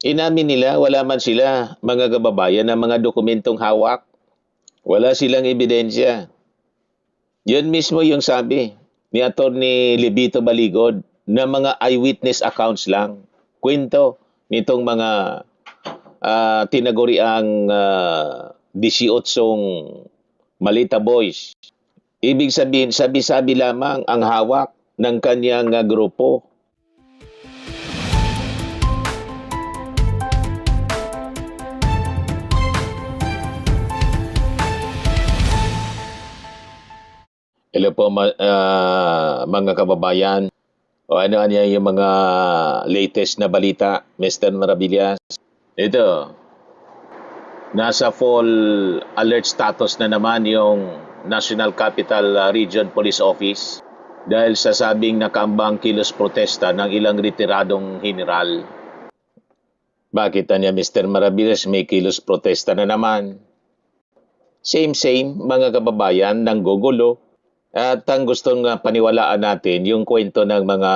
Inamin nila wala man sila, mga kababayan, ng mga dokumentong hawak. Wala silang ebidensya. Yun mismo yung sabi ni Atty. Libito Baligod na mga eyewitness accounts lang. Kwento nitong mga tinaguriang 18 Malita Boys. Ibig sabihin, sabi-sabi lamang ang hawak ng kanyang grupo. Hello po mga kababayan. O ano yung mga latest na balita, Mr. Maravillas? Ito, nasa full alert status na naman yung National Capital Region Police Office dahil sa sabing nakambang kilos protesta ng ilang retiradong general. Bakit niya, Mr. Maravillas, may kilos protesta na naman? Same mga kababayan, ng gugulo. At ang gustong paniwalaan natin, yung kwento ng mga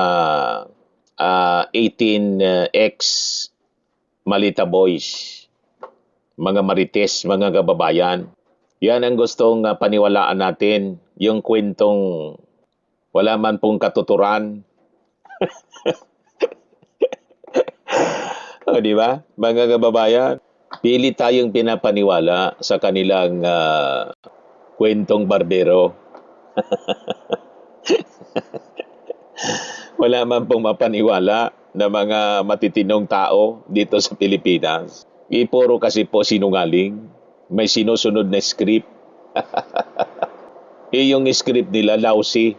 18 Malita Boys, mga marites, mga kababayan. Yan ang gustong paniwalaan natin, yung kwentong wala man pong katuturan. O, di ba? Mga kababayan, pili tayong pinapaniwala sa kanilang kwentong barbero. Wala man pong mapaniwala na mga matitinong tao dito sa Pilipinas. Puro kasi po sinungaling. May sinusunod na script. Yung script nila, lousy.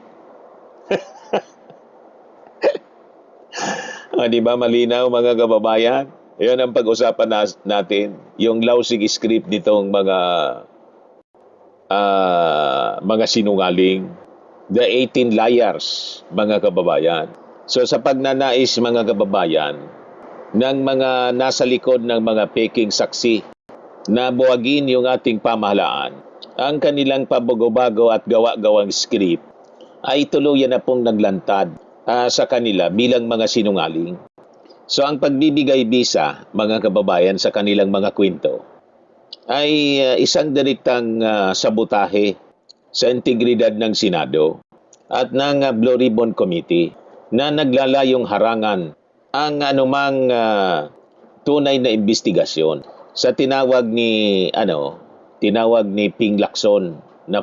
Di ba malinaw, mga kababayan? Yan ang pag-usapan natin. Yung lousy script nitong mga sinungaling. The 18 liars, mga kababayan. So sa pagnanais, mga kababayan, ng mga nasa likod ng mga peking saksi na buwagin yung ating pamahalaan, ang kanilang pabago-bago at gawa-gawang script ay tuluyan na pong naglantad sa kanila bilang mga sinungaling. So ang pagbibigay bisa, mga kababayan, sa kanilang mga kwento ay isang direktang sabotahe sa integridad ng Senado at ng Blue Ribbon Committee na naglalayong harangan ang anumang tunay na investigasyon sa tinawag ni Ping Lacson na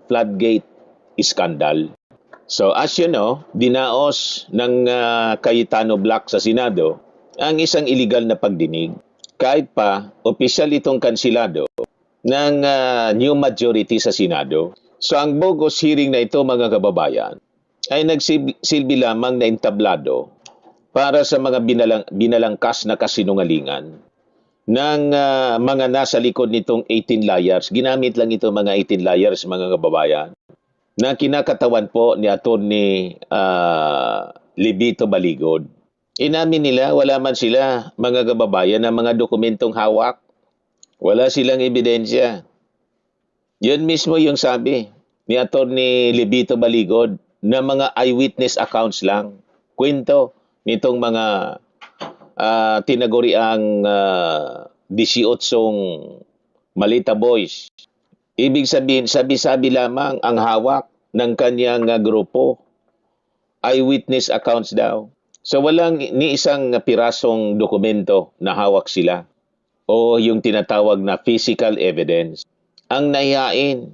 floodgate scandal. So as you know, dinaos ng Cayetano Black sa Senado ang isang illegal na pagdinig. Kahit pa, opisyal itong kansilado ng new majority sa Senado. So ang bogus hearing na ito, mga kababayan, ay nagsilbi lamang na entablado para sa mga binalangkas na kasinungalingan ng mga nasa likod nitong 18 liars. Ginamit lang ito mga 18 liars, mga kababayan, na kinakatawan po ni Atty. Libito Baligod. Inamin nila wala man sila, mga kababayan, ng mga dokumentong hawak. Wala silang ebidensya. Yun mismo yung sabi ni Atty. Libito Baligod na mga eyewitness accounts lang. Kwento nitong mga tinaguriang 18 Malita Boys. Ibig sabihin, sabi-sabi lamang ang hawak ng kanyang grupo. Eyewitness accounts daw. So walang ni isang pirasong dokumento na hawak sila o yung tinatawag na physical evidence. Ang nahihain,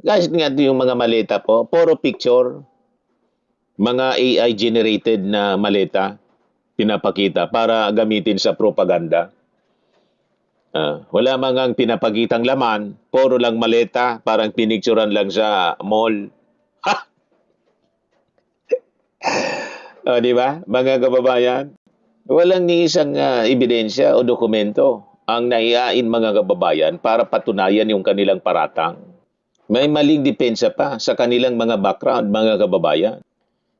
guys, nga yung mga maleta po, puro picture, mga AI-generated na maleta, pinapakita para gamitin sa propaganda. Wala mangang pinapakitang laman, puro lang maleta, parang pinicturan lang sa mall. Ha! Di ba, mga kababayan? Walang ni isang ebidensya o dokumento ang naiain, mga kababayan, para patunayan yung kanilang paratang. May maling depensa pa sa kanilang mga background, mga kababayan.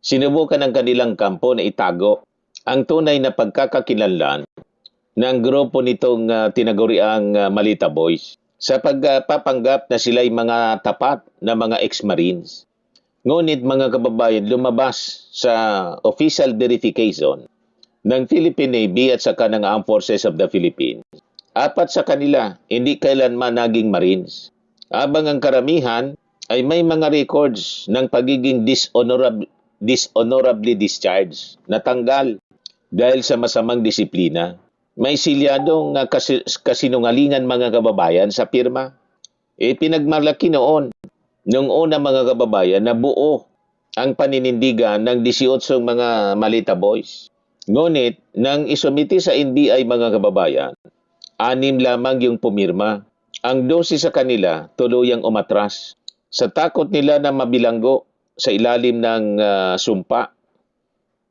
Sinubukan ng kanilang kampo na itago ang tunay na pagkakakilanlan ng grupo nitong tinaguriang Malita Boys sa pagpapanggap na sila'y mga tapat na mga ex-marines. Ngunit, mga kababayan, lumabas sa official verification ng Philippine Navy at saka ng Armed Forces of the Philippines. 4 sa kanila, hindi kailanman naging Marines. Habang ang karamihan ay may mga records ng pagiging dishonorably discharged, natanggal dahil sa masamang disiplina. May silyadong kasinungalingan mga kababayan sa pirma. Pinagmalaki noon, nung una mga kababayan, na buo ang paninindigan ng 18 mga Malita Boys. Ngunit, nang isumiti sa NBI mga kababayan, 6 lamang yung pumirma. Ang 12 sa kanila tuluyang umatras sa takot nila na mabilanggo sa ilalim ng sumpa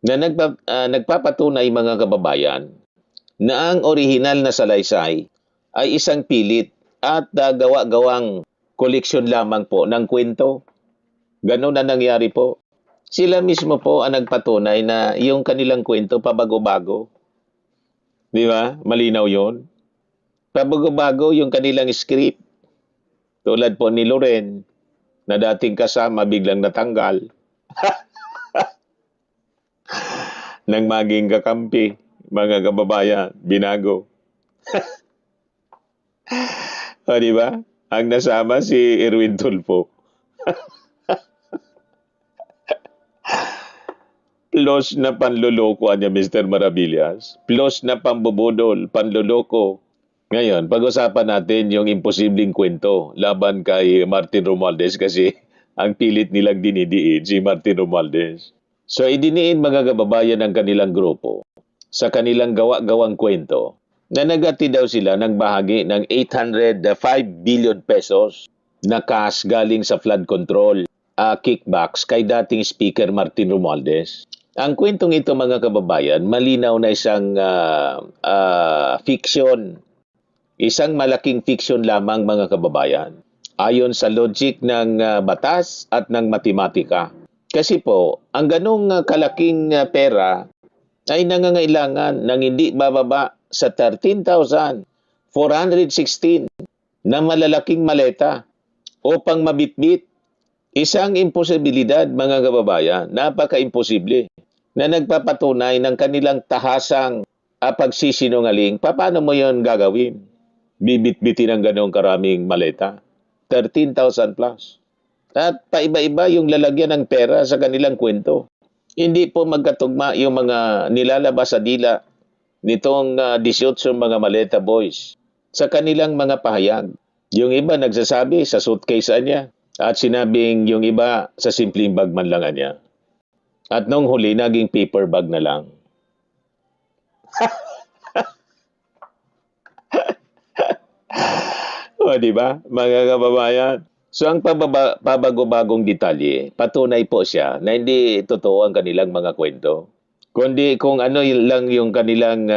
na nagpapatunay mga kababayan na ang orihinal na salaysay ay isang pilit at gawa-gawang koleksyon lamang po ng kwento. Ganun na nangyari po. Sila mismo po ang nagpatunay na yung kanilang kwento pabago-bago. Di ba? Malinaw yon. Pabago-bago yung kanilang script. Tulad po ni Loren, na dating kasama biglang natanggal. Nang maging kakampi, mga kababayan, binago. O, di ba? Ang nasama si Erwin Tulfo. Plus na panluloko niya, Mr. Maravillas. Plus na pambubudol, panluloko. Ngayon, pag-usapan natin yung imposibleng kwento laban kay Martin Romualdez kasi ang pilit nilang dinidiin si Martin Romualdez. So, idiniin mga kababayan ng kanilang grupo sa kanilang gawa-gawang kwento na nagati daw sila ng bahagi ng 805 billion pesos na cash galing sa flood control kickbacks kay dating Speaker Martin Romualdez. Ang kwentong ito mga kababayan, malinaw na isang fiction. Isang malaking fiction lamang mga kababayan. Ayon sa logic ng batas at ng matematika. Kasi po, ang ganong kalaking pera ay nangangailangan ng hindi bababa sa 13,416 na malalaking maleta upang mabitbit. Isang imposibilidad mga kababayan, napaka-imposible, na nagpapatunay ng kanilang tahasang pagsisinungaling. Paano mo yon gagawin? Bibit-bitin ang ganong karaming maleta. 13,000 plus. At paiba-iba yung lalagyan ng pera sa kanilang kwento. Hindi po magkatugma yung mga nilalabas sa dila nitong 18 mga Maleta Boys sa kanilang mga pahayag. Yung iba nagsasabi sa suitcase niya at sinabing yung iba sa simpleng bag man lang niya. At nung huli, naging paper bag na lang. O, di ba? Mga kababayan. So, ang pabago-bagong detalye, patunay po siya na hindi totoo ang kanilang mga kwento. Kundi kung ano lang yung kanilang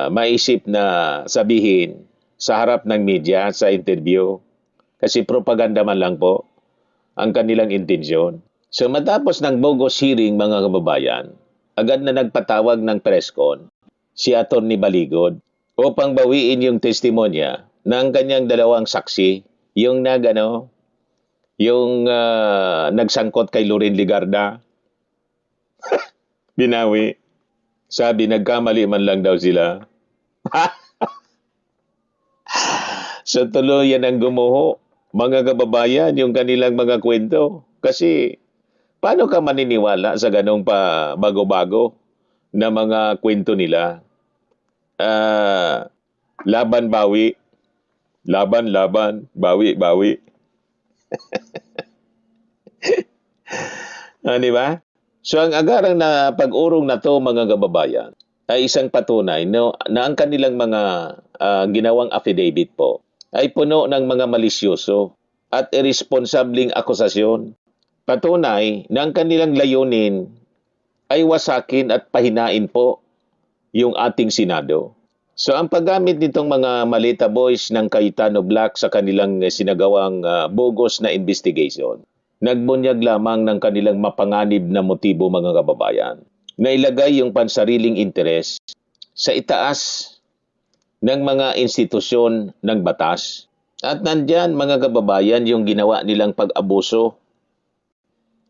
maisip na sabihin sa harap ng media, sa interview. Kasi propaganda man lang po ang kanilang intensyon. So, matapos ng bogus hearing mga kababayan, agad na nagpatawag ng press con si Atty. Baligod upang bawiin yung testimonya ng kanyang dalawang saksi, yung nagsangkot kay Loren Ligarda. Binawi. Sabi, nagkamali man lang daw sila. So tuloy yan ang gumuho, mga kababayan, yung kanilang mga kwento. Kasi, paano ka maniniwala sa ganong pa bago-bago na mga kwento nila? Laban-bawi. Laban-laban. Bawi-bawi. Di ba? So ang agarang na pag-urong na to mga kababayan ay isang patunay na ang kanilang mga ginawang affidavit po ay puno ng mga malisyoso at irresponsabling akusasyon. Patunay na ang kanilang layunin ay wasakin at pahinain po yung ating Senado. So ang paggamit nitong mga Maleta Boys ng Cayetano Black sa kanilang sinagawang bogus na investigation, nagbunyag lamang ng kanilang mapanganib na motibo mga kababayan, na ilagay yung pansariling interes sa itaas ng mga institusyon ng batas. At nandyan mga kababayan yung ginawa nilang pag-abuso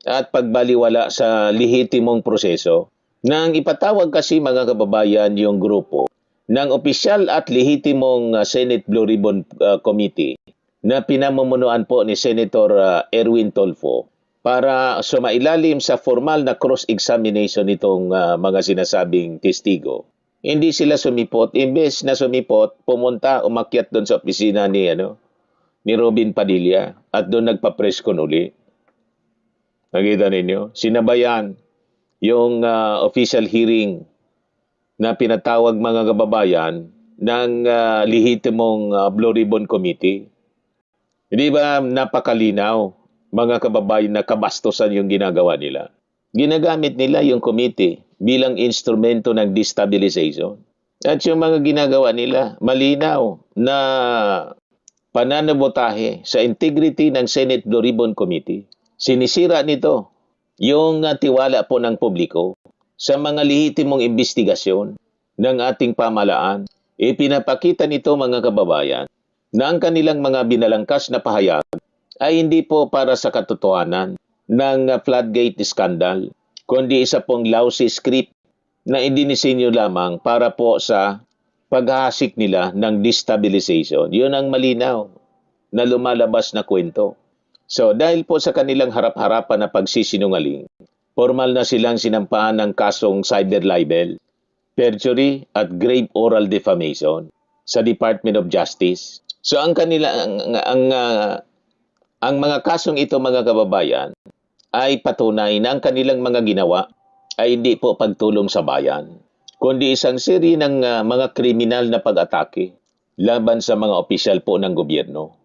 at pagbaliwala sa lehitimong proseso Nang ipatawag kasi mga kababayan yung grupo ng opisyal at lehitimong Senate Blue Ribbon Committee na pinamumunuan po ni Senator Erwin Tolfo para sumailalim sa formal na cross-examination nitong mga sinasabing testigo. Hindi sila sumipot. Imbes na sumipot, pumunta, umakyat doon sa opisina ni Robin Padilla at doon nagpa-press con uli. Nakita ninyo? Sinabayan yung official hearing na pinatawag mga kababayan ng lehitimong Blue Ribbon Committee. Hindi ba napakalinaw, mga kababayan, na kabastusan yung ginagawa nila? Ginagamit nila yung committee bilang instrumento ng destabilization. At yung mga ginagawa nila, malinaw na pananabotahe sa integrity ng Senate Blue Ribbon Committee. Sinisira nito yung tiwala po ng publiko sa mga lehitimong investigasyon ng ating pamahalaan. Ipinapakita nito mga kababayan na ang kanilang mga binalangkas na pahayag ay hindi po para sa katotohanan ng floodgate scandal, kundi isa pong lousy script na idinisenyo lamang para po sa paghahasik nila ng destabilization. Yun ang malinaw na lumalabas na kwento. So dahil po sa kanilang harap-harapan na pagsisinungaling, formal na silang sinampahan ng kasong cyber libel, perjury at grave oral defamation sa Department of Justice. So ang mga kasong ito mga kababayan ay patunay na ang kanilang mga ginawa ay hindi po pagtulong sa bayan, kundi isang seri ng mga kriminal na pag-atake laban sa mga opisyal po ng gobyerno.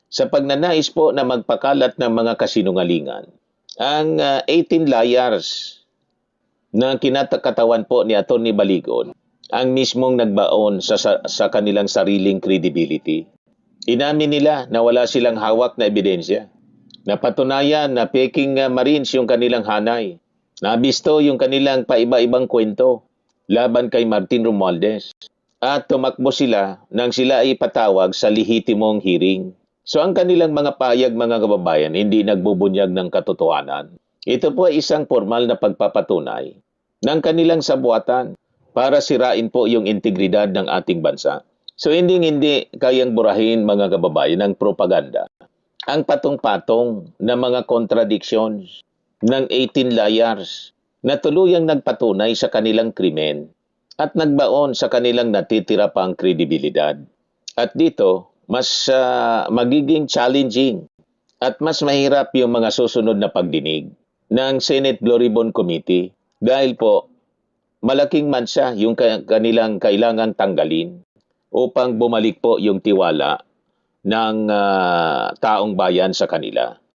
Sa pagnanais po na magpakalat ng mga kasinungalingan, ang 18 liars na kinatakatawan po ni Atty. Baligon ang mismong nagbaon sa kanilang sariling credibility. Inamin nila na wala silang hawak na ebidensya. Napatunayan na peking Marines yung kanilang hanay. Nabisto yung kanilang paiba-ibang kwento laban kay Martin Romualdez. At tumakbo sila nang sila ay patawag sa lehitimong hearing. So ang kanilang mga payag mga kababayan hindi nagbubunyag ng katotohanan. Ito po ay isang formal na pagpapatunay ng kanilang sabuatan para sirain po yung integridad ng ating bansa. So hindi kayang burahin mga kababayan ng propaganda ang patong-patong na mga contradictions ng 18 liars na tuluyang nagpatunay sa kanilang krimen at nagbaon sa kanilang natitira pang kredibilidad. At dito, mas magiging challenging at mas mahirap yung mga susunod na pagdinig ng Senate Blue Ribbon Committee dahil po malaking mansa yung kanilang kailangang tanggalin upang bumalik po yung tiwala ng taong bayan sa kanila.